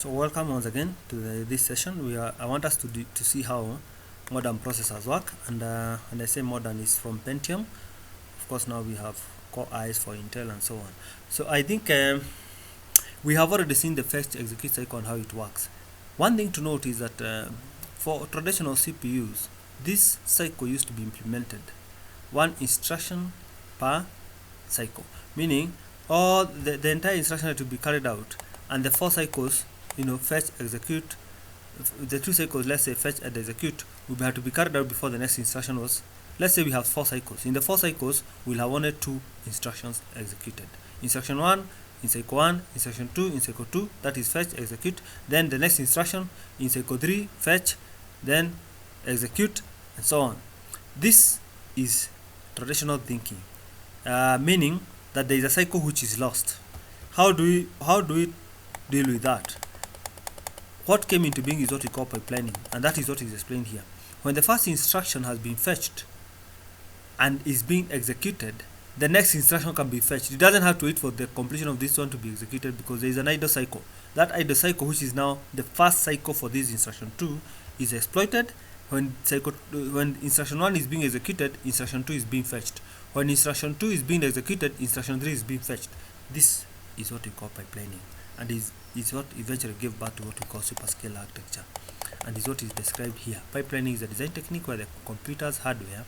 So welcome once again to this session. I want us to see how modern processors work, and I say modern is from Pentium. Of course, now we have Core I's for Intel and so on. So I think we have already seen the fetch execute cycle and how it works. One thing to note is that for traditional CPUs, this cycle used to be implemented one instruction per cycle, meaning all the entire instruction had to be carried out, and the 4 cycles, fetch, execute, the 2 cycles, let's say fetch and execute, will have to be carried out before the next instruction was. Let's say we have 4 cycles. In the 4 cycles, we'll have only 2 instructions executed. Instruction 1 in cycle 1, instruction 2 in cycle 2, that is fetch, execute. Then the next instruction in cycle 3, fetch, then execute, and so on. This is traditional thinking, meaning that there is a cycle which is lost. How do we deal with that? What came into being is what we call pipelining, and that is what is explained here. When the first instruction has been fetched and is being executed, the next instruction can be fetched. It doesn't have to wait for the completion of this one to be executed, because there is an idle cycle. That idle cycle, which is now the first cycle for this instruction 2, is exploited. When instruction 1 is being executed, instruction 2 is being fetched. When instruction 2 is being executed, instruction 3 is being fetched. This is what we call pipelining, and is what eventually gave birth to what we call superscale architecture, and is what is described here. Pipelining is a design technique where the computer's hardware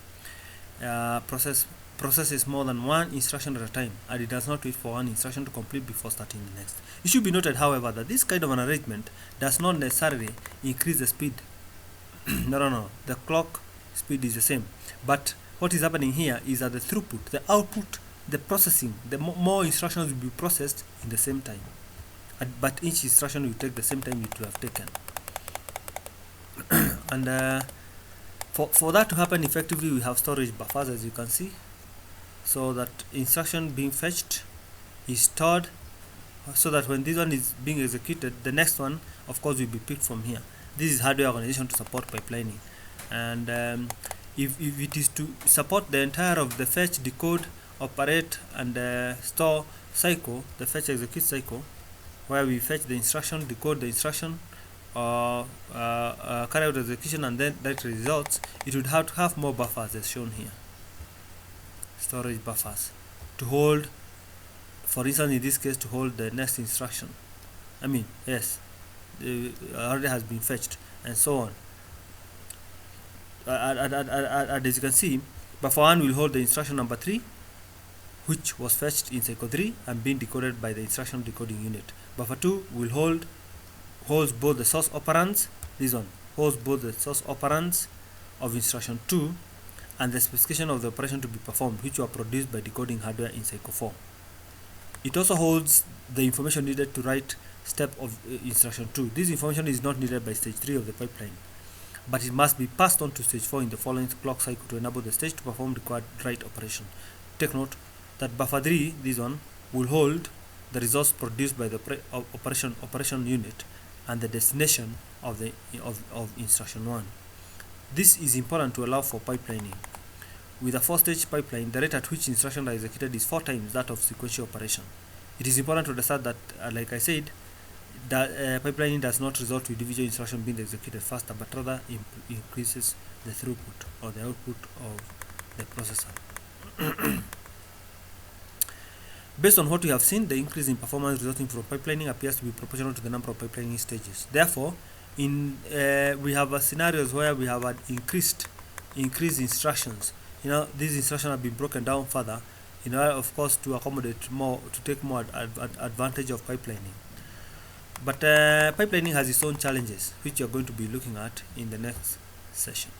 processes more than one instruction at a time, and it does not wait for one instruction to complete before starting the next. It should be noted, however, that this kind of an arrangement does not necessarily increase the speed. No. The clock speed is the same, but what is happening here is that the throughput, the output, the processing, the more instructions will be processed in the same time, but each instruction will take the same time it will have taken. And for that to happen effectively, we have storage buffers, as you can see, so that instruction being fetched is stored, so that when this one is being executed, the next one, of course, will be picked from here. This is hardware organization to support pipelining, and if it is to support the entire of the fetch, decode, operate, and store cycle, the fetch execute cycle, where we fetch the instruction, decode the instruction, carry out execution, and then that results, it would have to have more buffers as shown here. Storage buffers to hold, for instance, in this case, to hold the next instruction. Already has been fetched, and so on. As you can see, buffer 1 will hold the instruction number 3, which was fetched in cycle 3 and being decoded by the instruction decoding unit. Buffer 2 will holds both the source operands. This one holds both the source operands of instruction 2 and the specification of the operation to be performed, which were produced by decoding hardware in cycle 4. It also holds the information needed to write step of instruction 2. This information is not needed by stage 3 of the pipeline, but it must be passed on to stage 4 in the following clock cycle to enable the stage to perform required write operation. Take note that buffer 3, this one, will hold the results produced by the operation unit and the destination of instruction 1. This is important to allow for pipelining. With a 4-stage pipeline, the rate at which instructions are executed is 4 times that of sequential operation. It is important to understand that, like I said, that pipelining does not result to individual instruction being executed faster, but rather increases the throughput or the output of the processor. Based on what we have seen, the increase in performance resulting from pipelining appears to be proportional to the number of pipelining stages. Therefore, we have scenarios where we have increased instructions. These instructions have been broken down further, of course, to accommodate more, to take more advantage of pipelining. But pipelining has its own challenges, which you are going to be looking at in the next session.